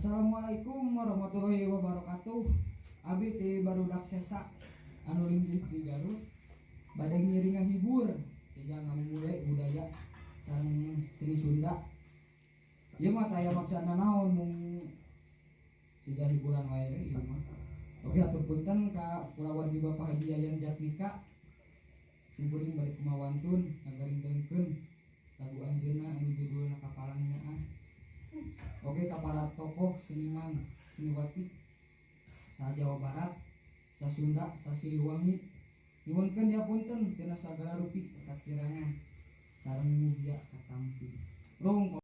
Assalamualaikum warahmatullahi wabarakatuh. Abi ti barudak sesa anu linggih di Garut. Bade ngiring ngahibur sehingga ngamumule budaya sareng seni Sunda. Ieu mah taya maksudna naon mung siga hiburan wae ieu mah. Oke atur punten ka Kulawargi Bapak Haji Yayan Jatnika. Simkuring bari kumawantun ngagarindengkeun lagu anjeunna anu judulna Kapalang Nyaah. Oke ka para tokoh seniman seniwati sa Jawa Barat, sa Sunda, sa Siliwangi. Nyuwunkeun diapunten tina sagala rupi katirangan sareng mugia katampi. Rung